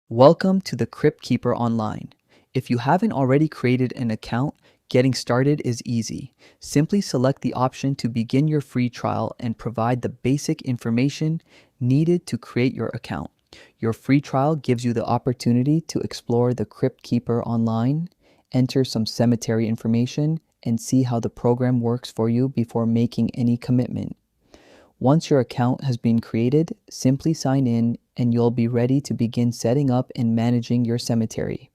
Welcome to the Crypt Keeper Online. If you haven't already created an account, getting started is easy. Simply select the option to begin your free trial and provide the basic information needed to create your account. Your free trial gives you the opportunity to explore the Crypt Keeper online, enter some cemetery information, and see how the program works for you before making any commitment. Once your account has been created, simply sign in and you'll be ready to begin setting up and managing your cemetery.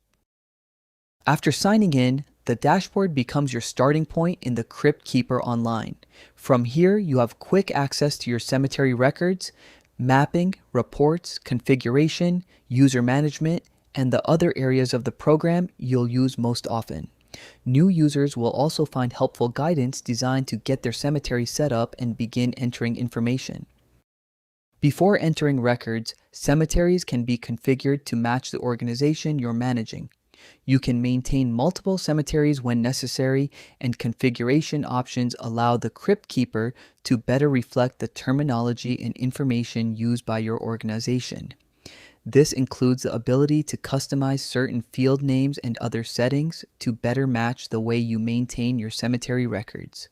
After signing in, the dashboard becomes your starting point in the Crypt Keeper Online. From here, you have quick access to your cemetery records, mapping, reports, configuration, user management, and the other areas of the program you'll use most often. New users will also find helpful guidance designed to get their cemetery set up and begin entering information. Before entering records, cemeteries can be configured to match the organization you're managing. You can maintain multiple cemeteries when necessary, and configuration options allow the Crypt Keeper to better reflect the terminology and information used by your organization. This includes the ability to customize certain field names and other settings to better match the way you maintain your cemetery records.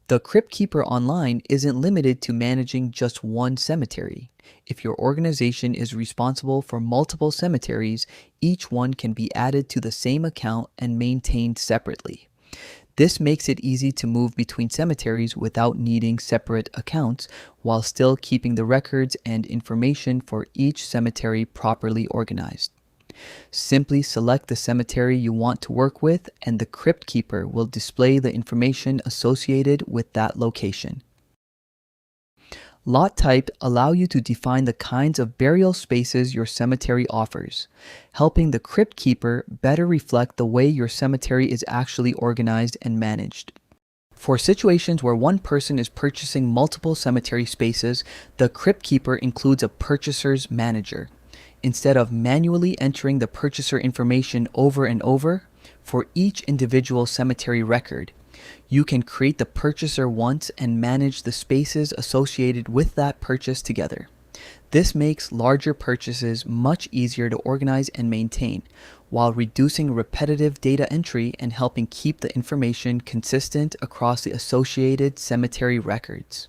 The Crypt Keeper Online isn't limited to managing just one cemetery. If your organization is responsible for multiple cemeteries, each one can be added to the same account and maintained separately. This makes it easy to move between cemeteries without needing separate accounts, while still keeping the records and information for each cemetery properly organized. Simply select the cemetery you want to work with, and the Crypt Keeper will display the information associated with that location. Lot type allow you to define the kinds of burial spaces your cemetery offers, helping the Crypt Keeper better reflect the way your cemetery is actually organized and managed. For situations where one person is purchasing multiple cemetery spaces, the Crypt Keeper includes a purchaser's manager. Instead of manually entering the purchaser information over and over for each individual cemetery record, you can create the purchaser once and manage the spaces associated with that purchase together. This makes larger purchases much easier to organize and maintain, while reducing repetitive data entry and helping keep the information consistent across the associated cemetery records.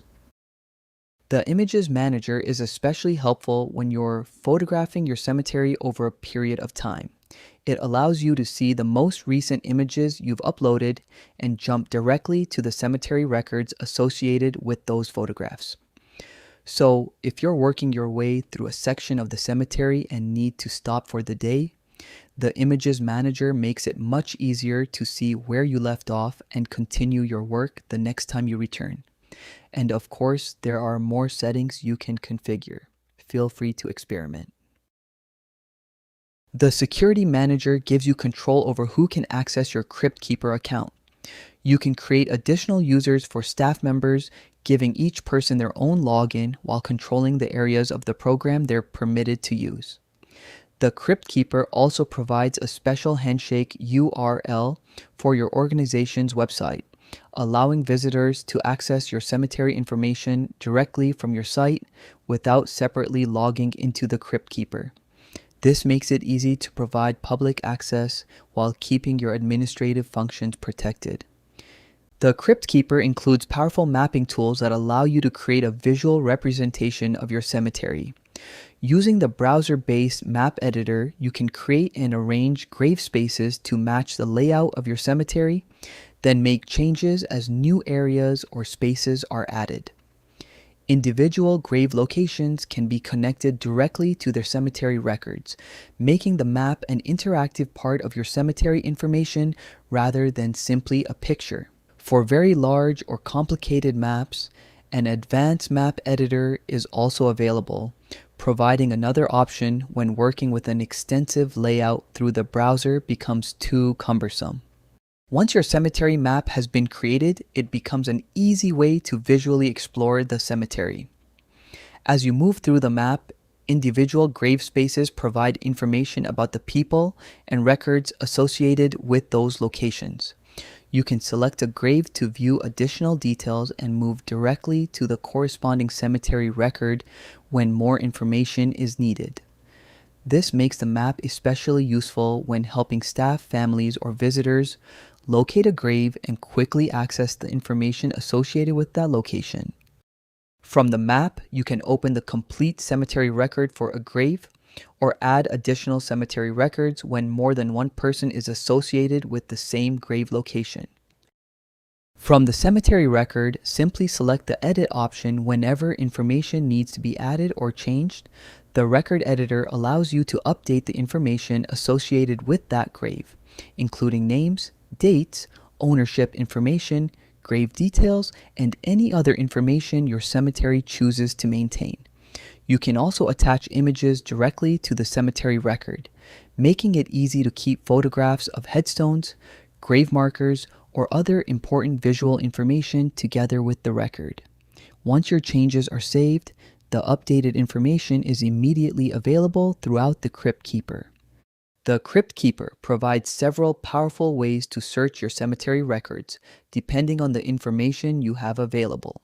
The Images Manager is especially helpful when you're photographing your cemetery over a period of time. It allows you to see the most recent images you've uploaded and jump directly to the cemetery records associated with those photographs. So, if you're working your way through a section of the cemetery and need to stop for the day, the Images Manager makes it much easier to see where you left off and continue your work the next time you return. And of course, there are more settings you can configure. Feel free to experiment. The Security Manager gives you control over who can access your Crypt Keeper account. You can create additional users for staff members, giving each person their own login while controlling the areas of the program they're permitted to use. The Crypt Keeper also provides a special handshake URL for your organization's website, allowing visitors to access your cemetery information directly from your site without separately logging into the Crypt Keeper. This makes it easy to provide public access while keeping your administrative functions protected. The Crypt Keeper includes powerful mapping tools that allow you to create a visual representation of your cemetery. Using the browser-based map editor, you can create and arrange grave spaces to match the layout of your cemetery, then make changes as new areas or spaces are added. Individual grave locations can be connected directly to their cemetery records, making the map an interactive part of your cemetery information rather than simply a picture. For very large or complicated maps, an advanced map editor is also available, providing another option when working with an extensive layout through the browser becomes too cumbersome. Once your cemetery map has been created, it becomes an easy way to visually explore the cemetery. As you move through the map, individual grave spaces provide information about the people and records associated with those locations. You can select a grave to view additional details and move directly to the corresponding cemetery record when more information is needed. This makes the map especially useful when helping staff, families, or visitors locate a grave and quickly access the information associated with that location. From the map, you can open the complete cemetery record for a grave or add additional cemetery records when more than one person is associated with the same grave location. From the cemetery record, simply select the Edit option whenever information needs to be added or changed. The record editor allows you to update the information associated with that grave, including names, dates, ownership information, grave details, and any other information your cemetery chooses to maintain. You can also attach images directly to the cemetery record, making it easy to keep photographs of headstones, grave markers, or other important visual information together with the record. Once your changes are saved, the updated information is immediately available throughout the Crypt Keeper. The Crypt Keeper provides several powerful ways to search your cemetery records, depending on the information you have available.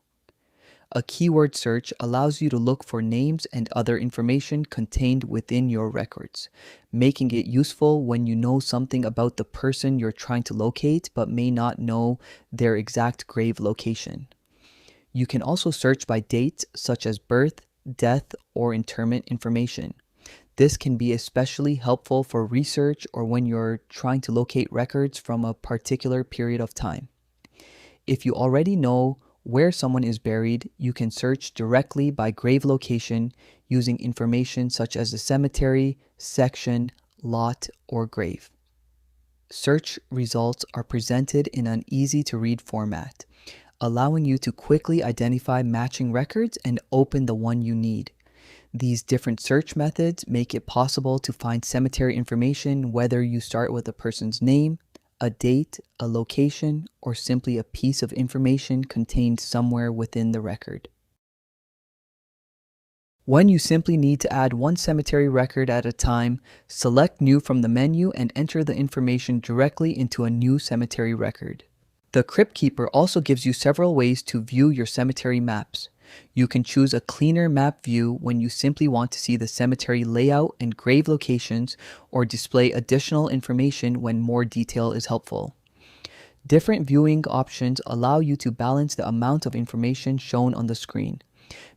A keyword search allows you to look for names and other information contained within your records, making it useful when you know something about the person you're trying to locate but may not know their exact grave location. You can also search by dates such as birth, death, or interment information. This can be especially helpful for research or when you're trying to locate records from a particular period of time. If you already know where someone is buried, you can search directly by grave location using information such as the cemetery, section, lot, or grave. Search results are presented in an easy-to-read format, allowing you to quickly identify matching records and open the one you need. These different search methods make it possible to find cemetery information whether you start with a person's name, a date, a location, or simply a piece of information contained somewhere within the record. When you simply need to add one cemetery record at a time, select New from the menu and enter the information directly into a new cemetery record. The Crypt Keeper also gives you several ways to view your cemetery maps. You can choose a cleaner map view when you simply want to see the cemetery layout and grave locations, or display additional information when more detail is helpful. Different viewing options allow you to balance the amount of information shown on the screen,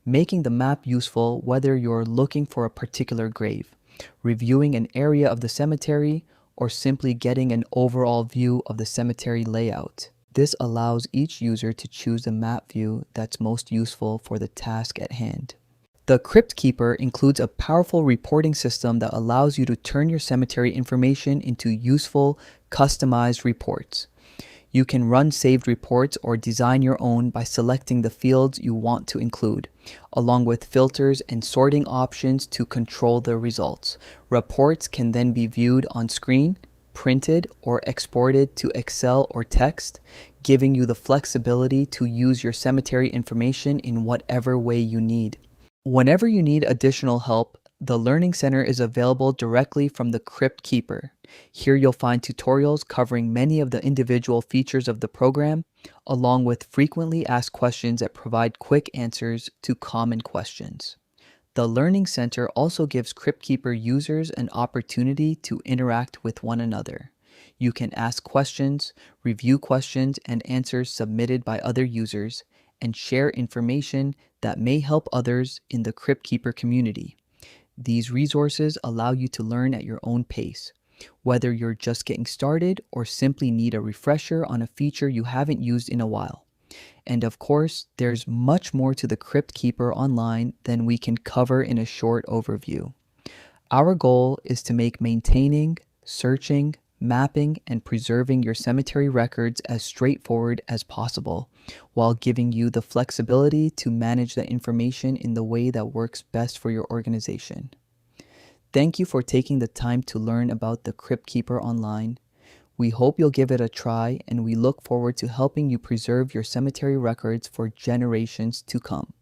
making the map useful whether you're looking for a particular grave, reviewing an area of the cemetery, or simply getting an overall view of the cemetery layout. This allows each user to choose the map view that's most useful for the task at hand. The Crypt Keeper includes a powerful reporting system that allows you to turn your cemetery information into useful, customized reports. You can run saved reports or design your own by selecting the fields you want to include, along with filters and sorting options to control the results. Reports can then be viewed on screen, printed, or exported to Excel or text, giving you the flexibility to use your cemetery information in whatever way you need. Whenever you need additional help, the Learning Center is available directly from the Crypt Keeper. Here you'll find tutorials covering many of the individual features of the program, along with frequently asked questions that provide quick answers to common questions. The Learning Center also gives Crypt Keeper users an opportunity to interact with one another. You can ask questions, review questions and answers submitted by other users, and share information that may help others in the Crypt Keeper community. These resources allow you to learn at your own pace, whether you're just getting started or simply need a refresher on a feature you haven't used in a while. And of course, there's much more to the Crypt Keeper online than we can cover in a short overview. Our goal is to make maintaining, searching, mapping, and preserving your cemetery records as straightforward as possible, while giving you the flexibility to manage the information in the way that works best for your organization. Thank you for taking the time to learn about the Crypt Keeper online. We hope you'll give it a try, and we look forward to helping you preserve your cemetery records for generations to come.